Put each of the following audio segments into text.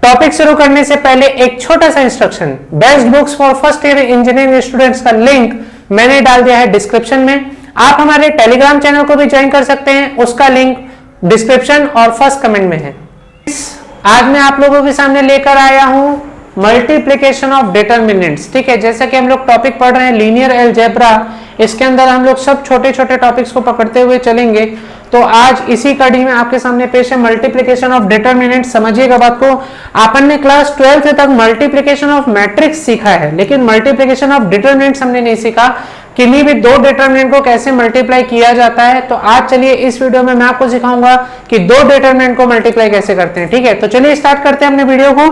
Topic शुरू करने से पहले एक छोटा सा instruction, best books for first year engineering students का लिंक मैंने डाल दिया है डिस्क्रिप्शन में। आप हमारे टेलीग्राम चैनल को भी ज्वाइन कर सकते हैं, उसका लिंक डिस्क्रिप्शन और फर्स्ट कमेंट में है। आज मैं आप लोगों के सामने लेकर आया हूं मल्टीप्लिकेशन ऑफ डिटरमिनेंट्स। ठीक है, जैसा कि हम लोग टॉपिक पढ़ रहे हैं लीनियर अलजेब्रा, इसके अंदर हम लोग सब छोटे छोटे टॉपिक्स को पकड़ते हुए चलेंगे। तो आज इसी कड़ी में आपके सामने पेश है मल्टीप्लिकेशन ऑफ डिटरमिनेंट। समझिएगा बात को, अपन ने क्लास 12th तक मल्टीप्लिकेशन ऑफ मैट्रिक्स सीखा है, लेकिन मल्टीप्लिकेशन ऑफ डिटरमिनेंट्स हमने नहीं सीखा, किन्हीं भी दो डिटरमिनेंट को कैसे मल्टीप्लाई किया जाता है। तो आज चलिए इस वीडियो में मैं आपको सिखाऊंगा कि दो डिटरमिनेंट को मल्टीप्लाई कैसे करते हैं। ठीक है, तो चलिए स्टार्ट करते हैं अपने वीडियो को।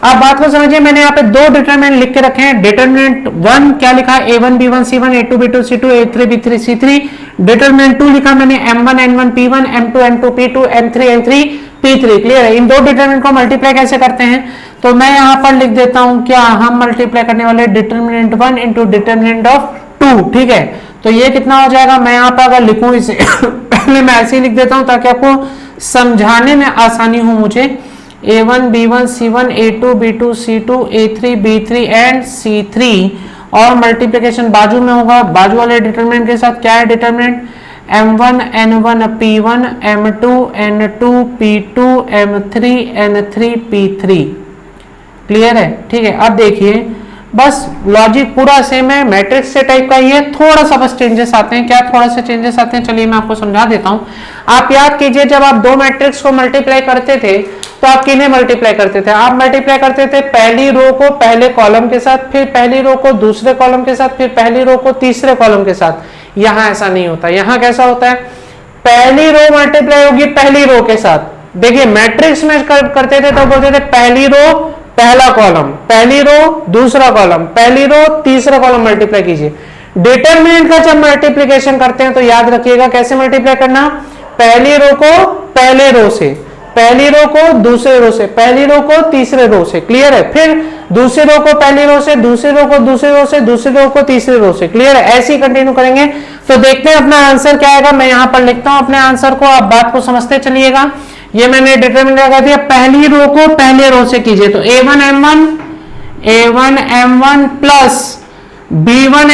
आप बात को समझिए, मैंने यहाँ पे दो डिटरमिनेंट लिख के रखे हैं। डिटरमिनेंट 1 क्या लिखा है, a1 b1 c1 a2 b2 c2 a3 b3 c3। Determinant 2 लिखा मैंने m1 n1 p1 m2 n2 p2 m3 n3 p3। Clear है, इन दो डिटरमिनेंट को मल्टीप्लाई कैसे करते हैं। तो मैं यहाँ पर लिख देता हूँ, क्या हम मल्टीप्लाई करने वाले डिटरमिनेंट 1 इंटू डिटरमिनेंट ऑफ 2। ठीक है, तो ये कितना हो जाएगा, मैं यहाँ पर अगर लिखूं इसे पहले मैं ऐसे ही लिख देता हूं ताकि आपको समझाने में आसानी हो मुझे। a1 b1 c1 a2 b2 c2 a3 b3 and c3 और मल्टीप्लिकेशन बाजू में होगा, बाजू वाले डिटरमिनेंट के साथ। क्या है determinant, m1 n1 p1 m2 n2 p2 m3 n3 p3। Clear है, ठीक है। अब देखिए, बस लॉजिक पूरा सेम है, मैट्रिक्स से टाइप का ही है, थोड़ा सा बस चेंजेस आते हैं। क्या थोड़ा सा चेंजेस आते हैं, चलिए मैं आपको समझा देता हूं। आप याद कीजिए, जब आप दो मैट्रिक्स को मल्टीप्लाई करते थे तो आप किन्हें मल्टीप्लाई करते थे, आप मल्टीप्लाई करते थे पहली रो को पहले कॉलम के साथ, फिर पहली रो को दूसरे कॉलम के साथ, फिर पहली रो को तीसरे कॉलम के साथ। यहां ऐसा नहीं होता, यहां कैसा होता है, पहली रो मल्टीप्लाई होगी पहली रो के साथ। देखिए मैट्रिक्स में करते थे तो बोलते थे पहली रो पहला कॉलम, पहली रो दूसरा कॉलम, पहली रो तीसरा कॉलम मल्टीप्लाई कीजिए। डिटरमिनेंट का जब मल्टीप्लिकेशन करते हैं तो याद रखिएगा कैसे मल्टीप्लाई करना, पहली रो को पहले रो से, पहली रो को दूसरे रो से, पहली रो को तीसरे रो से। क्लियर है, फिर दूसरी रो को पहली रो से, दूसरी रो को दूसरी रो से, दूसरी रो को तीसरी रो से। क्लियर है, ऐसे ही कंटिन्यू करेंगे। तो देखते हैं अपना आंसर क्या आएगा। मैं यहां पर लिखता हूं अपने आंसर को, आप बात को समझते चलिएगा। ये मैंने डिटरमिनेंट लगा दिया, पहली रो को पहले रो से कीजिए, तो a1 m1 plus b1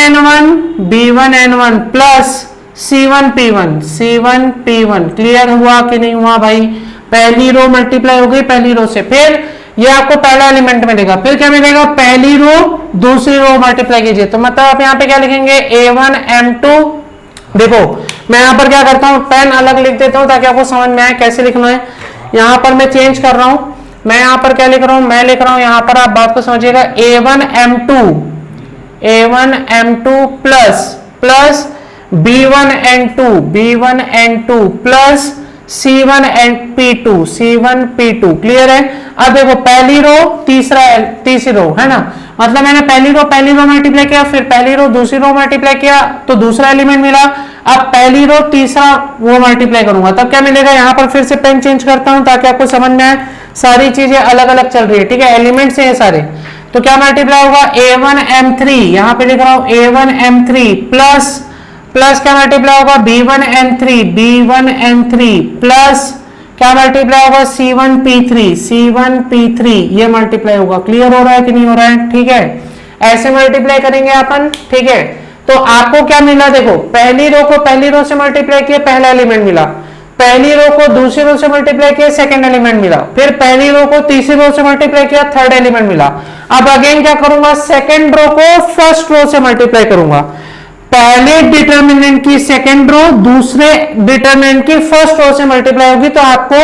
n1 plus c1 p1। Clear हुआ कि नहीं हुआ भाई, पहली रो मल्टीप्लाई हो गई पहली रो से, फिर ये आपको पहला एलिमेंट मिलेगा, फिर क्या मिलेगा, पहली रो दूसरी रो मल्टीप्लाई कीजिए। तो मतलब आप यहाँ पे क्या लिखेंगे, a1 m2। देखो मैं यहां पर क्या करता हूं, पेन अलग लिख देता हूं ताकि आपको समझ में आए कैसे लिखना है। यहां पर मैं चेंज कर रहा हूं, मैं यहां पर क्या लिख रहा हूं, मैं लिख रहा हूं यहां पर, आप बात को समझिएगा, a1 m2 plus b1 n2 plus c1 p2। Clear है। अब देखो पहली रो तीसरी रो है ना, मतलब मैंने पहली रो मल्टीप्लाई किया, फिर पहली रो दूसरी रो मल्टीप्लाई किया तो दूसरा एलिमेंट मिला। अब पहली रो तीसरा वो मल्टीप्लाई करूंगा, तब क्या मिलेगा। यहां पर फिर से पेन चेंज करता हूं ताकि आपको समझ में आए, सारी चीजें अलग अलग चल रही है। ठीक है, एलिमेंट से है सारे। तो क्या मल्टीप्लाई होगा, a1 m3, यहां पे लिख रहा हूं a1 m3 प्लस क्या मल्टीप्लाई होगा, b1 n3 प्लस क्या मल्टीप्लाई होगा, c1 p3। ये मल्टीप्लाई होगा। क्लियर हो रहा है कि नहीं हो रहा है, ठीक है, ऐसे मल्टीप्लाई करेंगे अपन। ठीक है, तो आपको क्या मिला, देखो पहली रो को पहली रो से मल्टीप्लाई किया, पहला एलिमेंट मिला, पहली रो को दूसरी रो से मल्टीप्लाई किया, सेकंड एलिमेंट मिला, फिर पहली रो को तीसरी रो से मल्टीप्लाई किया, थर्ड एलिमेंट मिला। अब अगेन क्या करूंगा, सेकंड रो को फर्स्ट रो से मल्टीप्लाई करूंगा, पहले डिटरमिनेंट की सेकंड रो दूसरे डिटरमिनेंट की फर्स्ट रो से मल्टीप्लाई होगी, तो आपको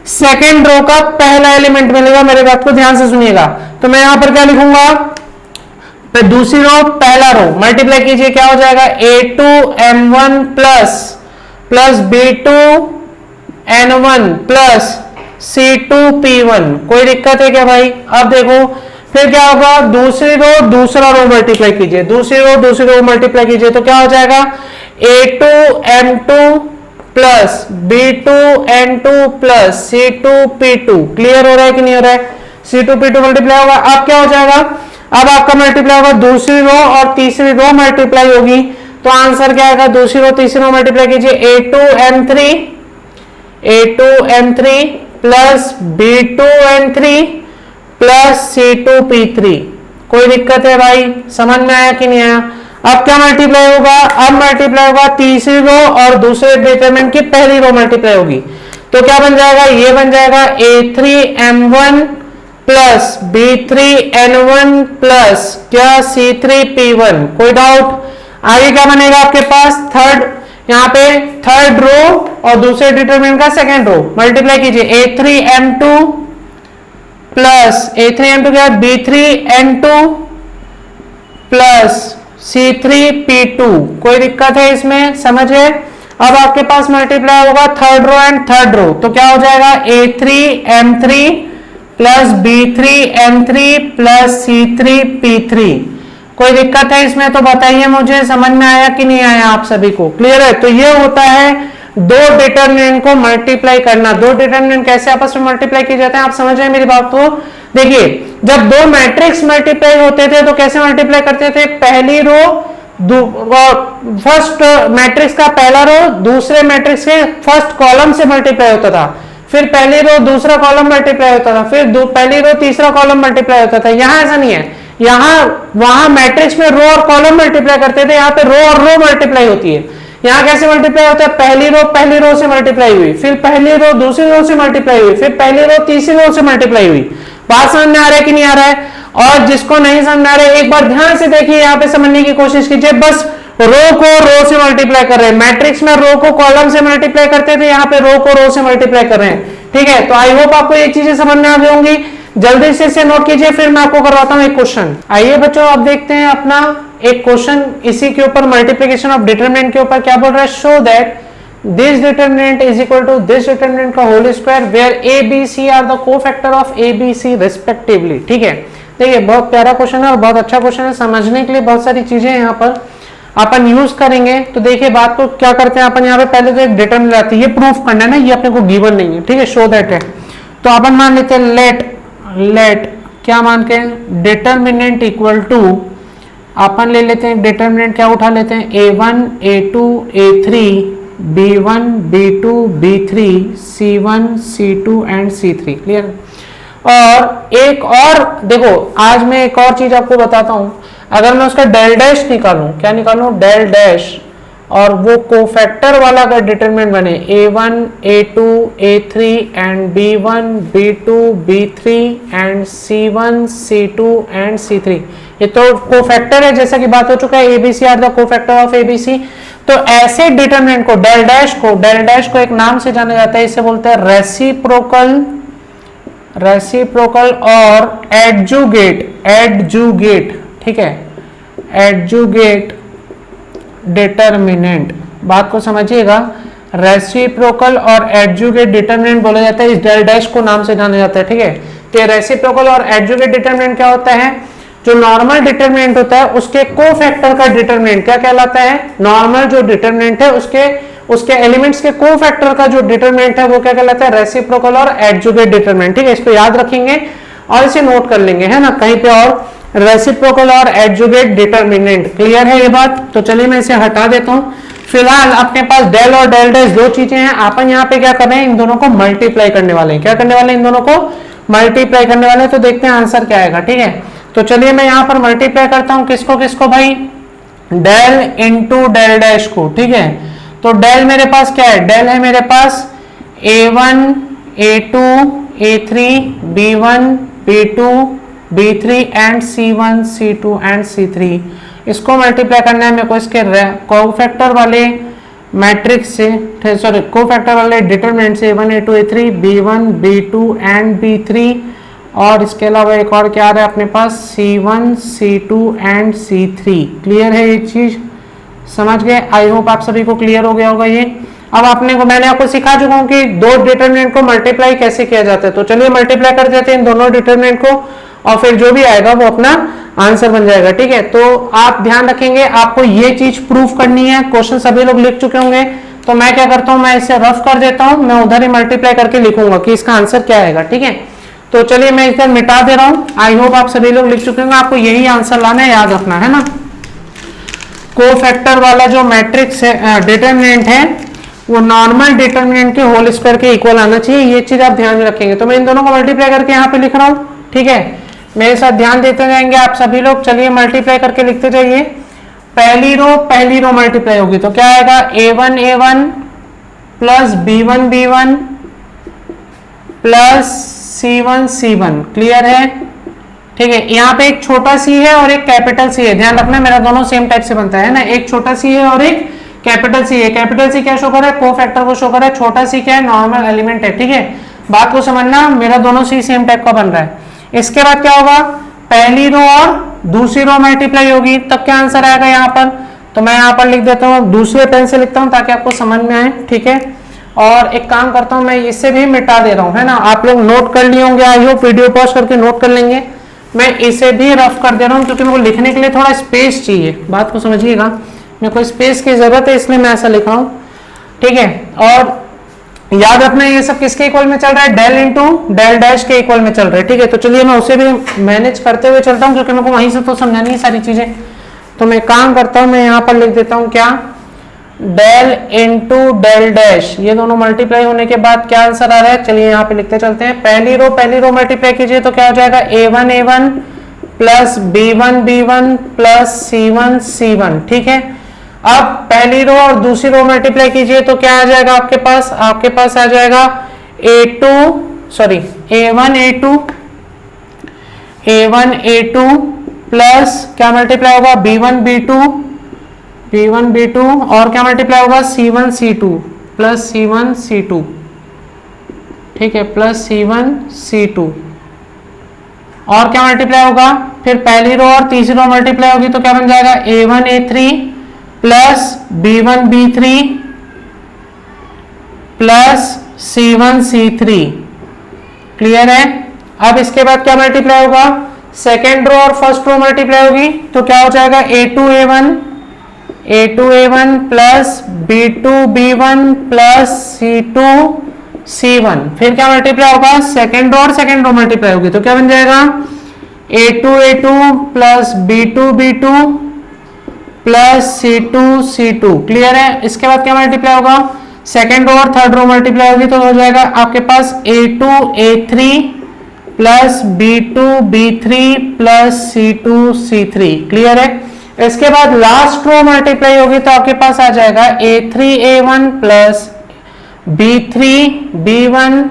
सेकंड रो का पहला एलिमेंट मिलेगा। मेरे बात को ध्यान से सुनिएगा। तो मैं यहां पर क्या लिखूंगा, तो दूसरी रो पहला रो मल्टीप्लाई कीजिए, क्या हो जाएगा, a2 m1 plus b2 n1 plus c2 p1। कोई दिक्कत है क्या भाई। अब देखो फिर क्या होगा, दूसरी रो दूसरा रो मल्टीप्लाई कीजिए, दूसरी रो मल्टीप्लाई कीजिए, तो क्या हो जाएगा, a2 m2 plus b2 n2 plus c2 p2। Clear हो रहा है कि नहीं हो रहा है, c2 p2 मल्टीप्लाई होगा। अब क्या हो जाएगा, अब आपका मल्टीप्लाई होगा, दूसरी रो और तीसरी रो मल्टीप्लाई होगी, तो आंसर क्या आएगा, दूसरी रो तीसरी रो मल्टीप्लाई कीजिए, a2 m3 plus b2 n3 plus C2P3। कोई दिक्कत है भाई, समझ में आया कि नहीं आया? अब क्या मल्टीप्लाई होगा? अब मल्टीप्लाई होगा तीसरी रो और दूसरे डिटरमिनेंट की पहली रो मल्टीप्लाई होगी, तो क्या बन जाएगा? ये बन जाएगा A3M1 प्लस B3N1 प्लस क्या C3P1। कोई डाउट? आगे क्या बनेगा आपके पास? थर्ड, यहाँ पे थर्ड रो और दूसरे डिटरमिनेंट का सेकेंड रो मल्टीप्लाई कीजिए। A3M2 प्लस A3M2 क्या? B3N2 plus C3P2। कोई दिक्कत है इसमें? समझे? अब आपके पास मल्टीप्लाई होगा third row and third row, तो क्या हो जाएगा? A3M3 plus B3N3 plus C3P3। कोई दिक्कत है इसमें तो बताइए मुझे, समझ में आया कि नहीं आया आप सभी को? क्लियर है? तो ये होता है दो डिटरमिनेंट को मल्टीप्लाई करना। दो डिटरमिनेंट कैसे आपस में मल्टीप्लाई किए जाते हैं, आप समझ रहे हैं मेरी बात को? देखिए, जब दो मैट्रिक्स मल्टीप्लाई होते थे तो कैसे मल्टीप्लाई करते थे? पहली रो फर्स्ट मैट्रिक्स का पहला रो दूसरे मैट्रिक्स के फर्स्ट कॉलम से मल्टीप्लाई होता था, फिर पहली रो दूसरा कॉलम मल्टीप्लाई होता था, फिर पहली रो तीसरा कॉलम मल्टीप्लाई होता था। यहां ऐसा नहीं है, यहां वहां मैट्रिक्स में रो और कॉलम मल्टीप्लाई करते थे, यहाँ पे रो और रो मल्टीप्लाई होती है। यहाँ कैसे मल्टीप्लाई होता है? पहली रो से मल्टीप्लाई हुई, फिर पहली रो दूसरी रो से मल्टीप्लाई हुई, फिर पहली रो तीसरी रो से मल्टीप्लाई हुई। बात समझ में आ रहा है कि नहीं आ रहा है? और जिसको नहीं समझ में आ रहा है एक बार ध्यान से देखिए, यहाँ पे समझने की कोशिश कीजिए। बस रो को रो से मल्टीप्लाई कर रहे हैं, मैट्रिक्स में रो को कॉलम से मल्टीप्लाई करते थे, यहाँ पे रो को रो से मल्टीप्लाई कर रहे हैं। ठीक है, तो आई होप आपको ये चीजें समझ में आ गई होंगी। जल्दी से इसे नोट कीजिए, फिर मैं आपको करवाता हूं एक क्वेश्चन। आइए बच्चों, अब देखते हैं अपना एक क्वेश्चन इसी के ऊपर, मल्टीप्लिकेशन ऑफ डिटरमिनेंट के ऊपर। क्या बोल रहा है? Show that this determinant is equal to this determinant का whole square where a b c are the cofactor of a b c respectively. ठीक है, देखिए बहुत प्यारा क्वेश्चन है और बहुत अच्छा क्वेश्चन है। समझने के लिए बहुत सारी चीजें यहाँ पर अपन यूज करेंगे। तो देखिए बात को क्या करते हैं अपन, यहाँ पे पहले तो एक डिटरमिनेंट आती है, ये प्रूफ करना है ना, ये अपने को गिवन नहीं है। ठीक है, शो दैट है। तो अपन मान लेते हैं लेट क्या मान के? डिटरमिनेंट इक्वल टू, अपन ले लेते हैं डिटरमिनेंट, क्या उठा लेते हैं? A1 A2 A3 B1 B2 B3 C1 C2 and C3। Clear? और एक और देखो, आज मैं एक और चीज आपको बताता हूं। अगर मैं उसका डेल डैश निकालूं, क्या निकालूं? डेल डैश, और वो कोफैक्टर वाला अगर डिटरमिनेंट बने A1 A2 A3 and B1 B2 B3 and C1 C2 and C3, ये तो कोफैक्टर है, जैसा कि बात हो चुका है। ABC are the cofactor of ABC। तो ऐसे डिटरमिनेंट को, डेल डैश को एक नाम से जाना जाता है, इसे बोलते हैं रेसिप्रोकल और एडजुगेट। ठीक है, एडजुगेट डिटरमिनेंट, बात को समझिएगा। रेसिप्रोकल और एडजुगेट डिटरमिनेंट बोला जाता है, इस डेल डैश को नाम से जाना जाता है। ठीक है, तो रेसिप्रोकल और एडजुगेट डिटरमिनेंट क्या होता है? जो नॉर्मल डिटरमिनेंट होता है उसके कोफैक्टर का डिटरमिनेंट क्या कहलाता है? नॉर्मल जो डिटरमिनेंट है उसके एलिमेंट्स के कोफैक्टर का जो डिटरमिनेंट है वो क्या कहलाता है? रेसिप्रोकल और एडजुगेट डिटरमिनेंट। ठीक है, इसको याद रखेंगे और इसे नोट कर लेंगे, है ना, कहीं पे और। रेसिप्रोकल और एडजुगेट डिटरमिनेंट, क्लियर है ये बात? तो चलिए मैं इसे हटा देता हूं। फिलहाल अपने पास डेल और डेल डैश दो चीजें हैं, अपन यहाँ पे क्या कर रहे हैं? इन दोनों को मल्टीप्लाई करने वाले हैं। क्या करने वाले हैं? इन दोनों को मल्टीप्लाई करने वाले हैं। तो देखते हैं आंसर क्या आएगा। ठीक है, तो चलिए मैं यहाँ पर मल्टीप्लाई करता हूँ, किसको भाई? डेल इंटू डेल डैश को। ठीक है, तो डेल मेरे पास क्या है? डेल है मेरे पास A1 A2 A3 B1 B2 B3 and C1 C2 and C3। इसको मल्टीप्लाई करना है मेरे को इसके कोफैक्टर वाले मैट्रिक्स से, सॉरी कोफैक्टर वाले डिटरमिनेंट से, A1 A2 A3 B1 B2 and B3, और इसके अलावा एक और क्या आ रहा है अपने पास? C1 C2 and C3। Clear है ये चीज? समझ गए? आई होप आप सभी को क्लियर हो गया होगा ये। अब मैंने आपको सिखा चुका हूं कि दो डिटरमिनेंट को मल्टीप्लाई कैसे किया जाता है। तो चलिए मल्टीप्लाई कर देते हैं इन दोनों डिटरमिनेंट को, और फिर जो भी आएगा वो अपना आंसर बन जाएगा। ठीक है, तो आप ध्यान रखेंगे, आपको ये चीज प्रूफ करनी है। क्वेश्चन सभी लोग लिख चुके होंगे, तो मैं क्या करता हूं, मैं इसे रफ कर देता हूं, मैं उधर ही मल्टीप्लाई करके लिखूंगा कि इसका आंसर क्या आएगा। ठीक है, तो चलिए मैं इधर मिटा दे रहा हूं। आई होप आप सभी लोग लिख चुके होंगे, आपको यही आंसर लाना है, याद रखना है ना। कोफैक्टर वाला जो मैट्रिक्स है डिटरमिनेंट है वो नॉर्मल डिटरमिनेंट के होल स्क्वायर के इक्वल आना चाहिए, ये चीज आप ध्यान में रखेंगे। तो मैं इन दोनों को मल्टीप्लाई करके यहाँ पे लिख रहा हूँ। ठीक है, मेरे साथ ध्यान देते जाएंगे आप सभी लोग। चलिए मल्टीप्लाई करके लिखते जाइए। पहली रो मल्टीप्लाई होगी तो क्या आएगा, a1 plus b1 plus c1 clear है। ठीक है, यहाँ पे एक छोटा सी है और एक कैपिटल सी है, ध्यान रखना मेरा दोनों सेम टाइप से बनता है ना, एक छोटा सी है और एक कैपिटल सी है। कैपिटल सी क्या शो कर रहा है, कोफैक्टर को शो कर रहा है, छोटा सी क्या है, नॉर्मल एलिमेंट है। ठीक है, बात को समझना, मेरा दोनों सी सेम टाइप का बन रहा है। इसके बाद क्या होगा, पहली रो और दूसरी रो मल्टीप्लाई होगी, तब क्या आंसर आएगा यहाँ पर, तो मैं यहाँ पर लिख देता हूँ, दूसरे पेन से लिखता हूँ ताकि आपको समझ में आए। ठीक है, और एक काम करता हूँ, मैं इससे भी मिटा दे रहा हूँ, है ना, आप लोग नोट कर लिए होंगे, आई होप वीडियो पॉज करके नोट कर लेंगे। मैं इसे भी रफ कर दे रहा हूँ क्योंकि मेरे को लिखने के लिए थोड़ा स्पेस चाहिए, बात को समझिएगा, मेरे को स्पेस की जरूरत है इसलिए मैं ऐसा लिख रहा हूँ। ठीक है, और याद रखना ये सब किसके इक्वल में चल रहा है, डेल इंटू डेल डैश के इक्वल में चल रहा है। ठीक है, तो चलिए मैं उसे भी मैनेज करते हुए चलता हूँ क्योंकि मेरे को वहीं से तो समझानी है सारी चीजें। तो मैं काम करता हूँ, मैं यहाँ पर लिख देता हूँ क्या, डेल इंटू डेल डैश, ये दोनों मल्टीप्लाई होने के बाद क्या आंसर आ रहा है, चलिए यहाँ पे लिखते चलते हैं। पहली रो मल्टीप्लाई कीजिए तो क्या हो जाएगा, a1 plus b1 plus c1। ठीक है, अब पहली रो और दूसरी रो मल्टीप्लाई कीजिए तो क्या आ जाएगा आपके पास आ जाएगा a1 a2 प्लस क्या मल्टीप्लाई होगा, b1 b2 और क्या मल्टीप्लाई होगा, c1 c2 plus c1 c2। ठीक है, प्लस c1 c2 और क्या मल्टीप्लाई होगा, फिर पहली रो और तीसरी रो मल्टीप्लाई होगी तो क्या बन जाएगा, a1 a3 plus b1 b3 plus c1 c3। Clear है। अब इसके बाद क्या मल्टीप्लाई होगा, सेकेंड रो और फर्स्ट रो मल्टीप्लाई होगी तो क्या हो जाएगा, a2 a1 plus b2 b1 plus c2 c1। फिर क्या मल्टीप्लाई होगा, सेकेंड रो और सेकेंड रो मल्टीप्लाई होगी तो क्या बन जाएगा, a2 plus b2 b2 plus c2 clear है। इसके बाद क्या मल्टीप्लाई होगा, सेकेंड रो और थर्ड रो मल्टीप्लाई होगी तो हो जाएगा आपके पास a2 a3 plus b2 b3 plus c2 c3। Clear है। इसके बाद लास्ट रो मल्टीप्लाई होगी तो आपके पास आ जाएगा a3 a1 plus b3 b1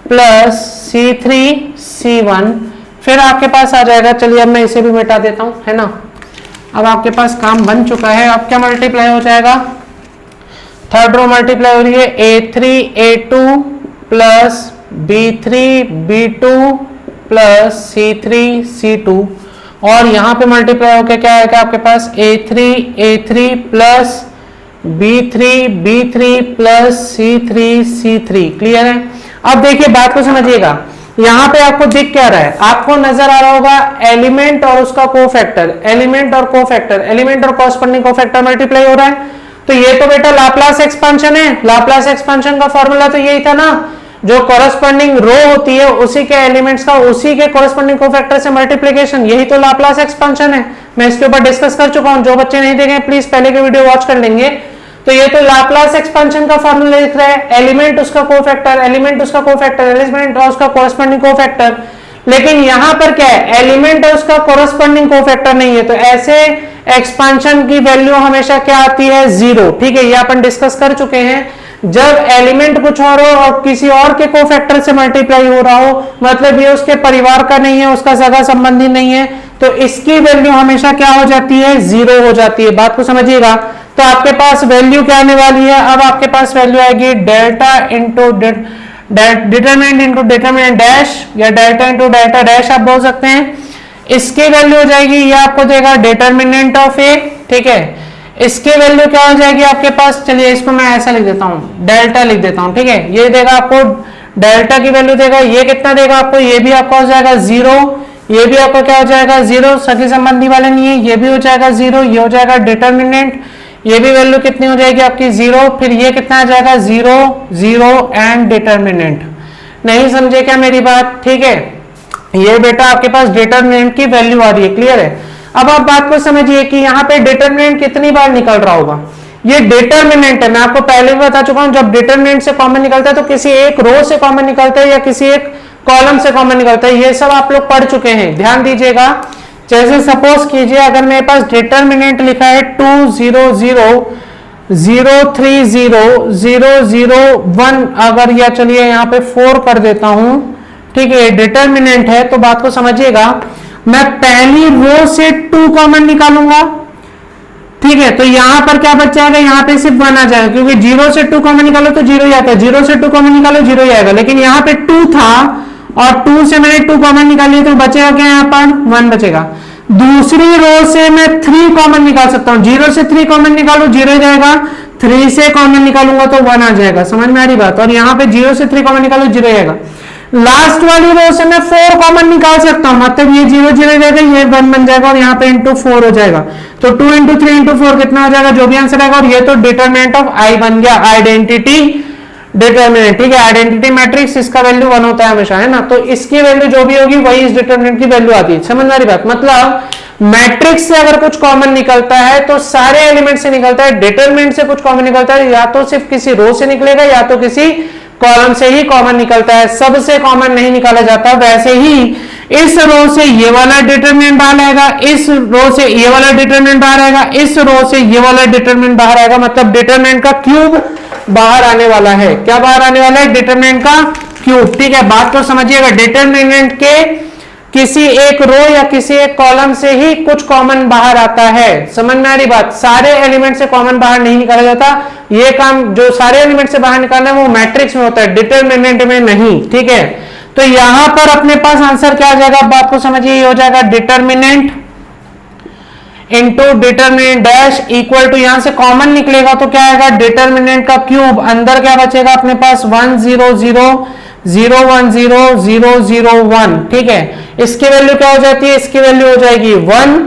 plus c3 c1। फिर आपके पास आ जाएगा, चलिए अब मैं इसे भी मिटा देता हूं, है ना, अब आपके पास काम बन चुका है। अब क्या मल्टीप्लाई हो जाएगा, थर्ड रो मल्टीप्लाई हो रही है a3 a2 plus b3 b2 plus c3 c2 और यहाँ पे मल्टीप्लाई होकर क्या आएगा आपके पास, a3 plus b3 plus c3। Clear है। अब देखिए बात को समझिएगा, यहाँ पे आपको दिख क्या रहा है, आपको नजर आ रहा होगा एलिमेंट और उसका कोफैक्टर, एलिमेंट और कॉरस्पॉन्डिंग कोफैक्टर मल्टीप्लाई हो रहा है। तो ये तो बेटा लाप्लास एक्सपांशन है, लाप्लास एक्सपांशन का फॉर्मूला तो यही था ना, जो कॉरस्पॉन्डिंग रो होती है उसी के एलिमेंट्स का उसी के कॉरस्पॉन्डिंग कोफैक्टर से मल्टीप्लिकेशन, यही तो लाप्लास एक्सपांशन है। मैं इसके ऊपर डिस्कस कर चुका हूं, जो बच्चे नहीं देखे प्लीज पहले के वीडियो वॉच कर लेंगे। तो ये तो लाप्लास एक्सपांशन का फॉर्मूला लिख रहा है, एलिमेंट उसका कोफैक्टर, एलिमेंट उसका और उसका कॉरस्पॉन्डिंग कोफैक्टर। लेकिन यहां पर क्या है, एलिमेंट और उसका कॉरस्पॉन्डिंग कोफैक्टर नहीं है, तो ऐसे एक्सपांशन की वैल्यू हमेशा क्या आती है, 0। ठीक है, ये अपन डिस्कस कर चुके हैं। जब एलिमेंट कुछ और हो और किसी और के कोफैक्टर से मल्टीप्लाई हो रहा हो, मतलब ये उसके परिवार का नहीं है, उसका सगा संबंधी नहीं है, तो इसकी वैल्यू हमेशा क्या हो जाती है, 0 हो जाती है। बात को समझिएगा। तो आपके पास वैल्यू क्या आने वाली है, अब आपके पास वैल्यू आएगी delta into determinant into determinant dash या डेल्टा इंटू डेल्टा डैश आप बोल सकते हैं। इसकी वैल्यू हो जाएगी, ये आपको देगा डिटरमिनेंट ऑफ ए। ठीक है, इसकी वैल्यू क्या हो जाएगी आपके पास, चलिए इसको मैं ऐसा लिख देता हूं, डेल्टा लिख देता हूं। ठीक है, ये देगा आपको डेल्टा की वैल्यू देगा, ये कितना देगा आपको, ये भी आपका हो जाएगा 0, ये भी आपका क्या हो जाएगा 0, सगी संबंधी वाले नहीं है, ये भी हो जाएगा 0, ये हो जाएगा डिटरमिनेंट, ये भी वैल्यू कितनी हो जाएगी आपकी 0, फिर ये कितना आ जाएगा 0 0 एंड डिटरमिनेंट। नहीं समझे क्या मेरी बात। ठीक है, ये बेटा आपके पास डिटरमिनेंट की वैल्यू आ रही है। क्लियर है। अब आप बात को समझिए कि यहाँ पे डिटरमिनेंट कितनी बार निकल रहा होगा, ये डिटरमिनेंट है, मैं आपको पहले भी बता चुका हूं, जब डिटरमिनेंट से कॉमन निकलता है तो किसी एक रो से कॉमन निकलता है या किसी एक कॉलम से कॉमन निकलता है, ये सब आप लोग पढ़ चुके हैं, ध्यान दीजिएगा। जैसे सपोज कीजिए अगर मेरे पास डिटर्मिनेंट लिखा है 2 0 0 0 3 0 0 0 1, अगर या चलिए यहाँ पे 4 कर देता हूं, ठीक है, डिटर्मिनेंट है, तो बात को समझिएगा, मैं पहली रो से 2 कॉमन निकालूंगा, ठीक है, तो यहां पर क्या बच जाएगा, यहाँ पे सिर्फ 1 आ जाएगा, क्योंकि 0 से 2 कॉमन निकालो तो 0 ही आता है, 0 से 2 कॉमन निकालो 0 ही आएगा, लेकिन यहाँ पे 2 था और 2 से मैंने 2 कॉमन निकाली तो बचेगा क्या, यहाँ पर 1 बचेगा। दूसरी रो से मैं 3 कॉमन निकाल सकता हूँ, 0 से 3 कॉमन निकालो 0 ही जाएगा, 3 से कॉमन निकालूंगा तो 1 आ जाएगा, समझ में आ रही बात, और यहाँ पे 0 से 3 कॉमन निकालो 0 आएगा। लास्ट वाली रो से मैं 4 कॉमन निकाल सकता हूं, मतलब ये 0 0 जाएगा, ये 1 बन जाएगा और यहाँ पे इंटू 4 हो जाएगा, तो 2 इंटू 3 इंटू 4 कितना हो जाएगा, जो भी आंसर आएगा, और ये तो डिटरमिनेंट ऑफ आई बन गया, आइडेंटिटी डिटरमिनेंट, ठीक है, आइडेंटिटी मैट्रिक्स, इसका वैल्यू 1 होता है हमेशा, है ना, तो इसकी वैल्यू जो भी होगी वही इस डिटरमिनेंट की वैल्यू आती है, समझ में आ रही बात, मतलब मैट्रिक्स से अगर कुछ कॉमन निकलता है तो सारे एलिमेंट से निकलता है, डिटरमिनेंट से कुछ कॉमन निकलता है या तो सिर्फ किसी रो से निकलेगा या तो किसी कॉलम से ही कॉमन निकलता है, सबसे कॉमन नहीं निकाला जाता। वैसे ही इस रो से ये वाला डिटरमिनेंट बाहर आएगा, इस रो से ये वाला डिटरमिनेंट बाहर आएगा, इस रो से ये वाला डिटरमिनेंट बाहर आएगा, मतलब डिटरमिनेंट का क्यूब बाहर आने वाला है। क्या बाहर आने वाला है, डिटरमिनेंट का क्यूब, ठीक है, बात को समझिएगा, डिटरमिनेंट के किसी एक रो या किसी एक कॉलम से ही कुछ कॉमन बाहर आता है, समझ में आ रही बात, सारे एलिमेंट से कॉमन बाहर नहीं निकाला जाता, ये काम जो सारे एलिमेंट से बाहर निकालना है वो मैट्रिक्स में होता है, डिटरमिनेंट में नहीं, ठीक है। तो यहां पर अपने पास आंसर क्या आ जाएगा, बात को समझिए, ये हो जाएगा determinant into determinant dash equal to, यहां से कॉमन निकलेगा तो क्या आएगा, डिटरमिनेंट का क्यूब, अंदर क्या बचेगा अपने पास 1 0 0 0 1 0 0 0 1, ठीक है, इसकी वैल्यू क्या हो जाती है, इसकी वैल्यू हो जाएगी 1,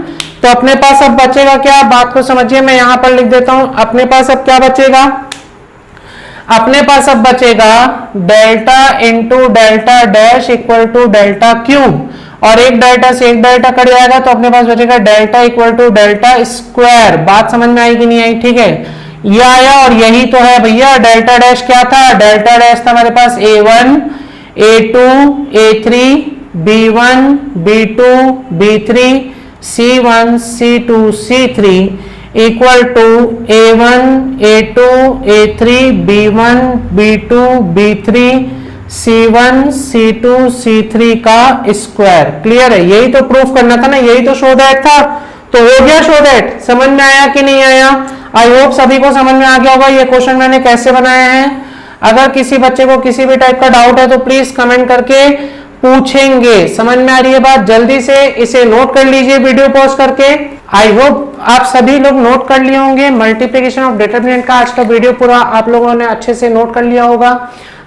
तो अपने पास अब बचेगा क्या, बात को समझिए, मैं यहां पर लिख देता हूं, अपने पास अब क्या बचेगा, अपने पास अब बचेगा delta into delta dash equal to delta cube, और एक डेल्टा से एक डेल्टा कट जाएगा तो अपने पास बचेगा delta equal to delta square, बात समझ में आई कि नहीं आई, ठीक है, ये आया, और यही तो है भैया, डेल्टा डैश क्या था, डेल्टा डैश था हमारे पास A1 A2 A3 B1 B2 B3 C1 C2 C3 equal to A1 A2 A3 B1 B2 B3 C1 C2 C3 का स्क्वायर, क्लियर है, यही तो प्रूफ करना था ना, यही तो शो दैट था, तो हो गया शो दैट, समझ में आया कि नहीं आया, आई होप सभी को समझ में आ गया होगा ये क्वेश्चन मैंने कैसे बनाया है। अगर किसी बच्चे को किसी भी टाइप का डाउट है तो प्लीज कमेंट करके पूछेंगे, समझ में आ रही है बात, जल्दी से इसे नोट कर लीजिए वीडियो पॉज करके। आई होप आप सभी लोग नोट कर लिए होंगे मल्टीप्लिकेशन ऑफ डिटरमिनेंट का आज का वीडियो पूरा आप लोगों ने अच्छे से नोट कर लिया होगा।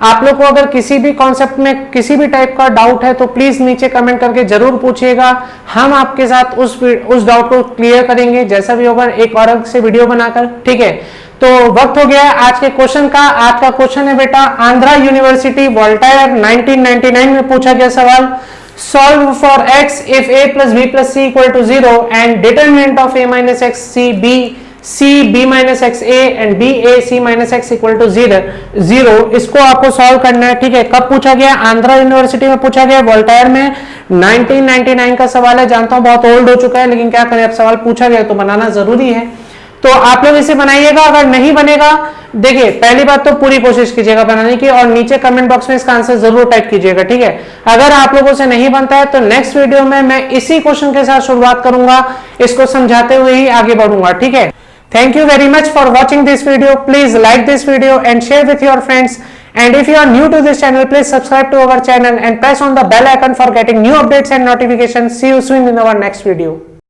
आप लोग को अगर किसी भी कॉन्सेप्ट में किसी भी टाइप का डाउट है तो प्लीज नीचे कमेंट करके जरूर पूछिएगा, हम आपके साथ उस डाउट को क्लियर करेंगे, जैसा भी होगा एक और अलग से वीडियो बनाकर, ठीक है। तो वक्त हो गया है आज के क्वेश्चन का। आज का क्वेश्चन है बेटा आंध्रा यूनिवर्सिटी वोल्टायर 1999 में पूछा गया सवाल, solve for x if a plus b plus c equal to 0 and determinant of a minus x c b minus x a and b a c minus x equal to 0। इसको आपको solve करना है, ठीक है। कब पूछा गया, Andhra university में पूछा गया, वोल्टायर में 1999 का सवाल है। जानता हूं बहुत ओल्ड हो चुका है, लेकिन क्या करें, अब सवाल पूछा गया तो बनाना जरूरी है। तो आप लोग इसे बनाइएगा, अगर नहीं बनेगा देखिए पहली बात तो पूरी कोशिश कीजिएगा बनाने की, और नीचे कमेंट बॉक्स में इसका आंसर जरूर टाइप कीजिएगा, ठीक है। अगर आप लोगों से नहीं बनता है तो नेक्स्ट वीडियो में मैं इसी क्वेश्चन के साथ शुरुआत करूंगा, इसको समझाते हुए ही आगे बढ़ूंगा, ठीक है। Thank you very much for watching this video. Please like this video and share with your friends. And if you are new to this channel, please subscribe to our channel and press on the bell icon for getting new updates and notifications. See you soon in our next video.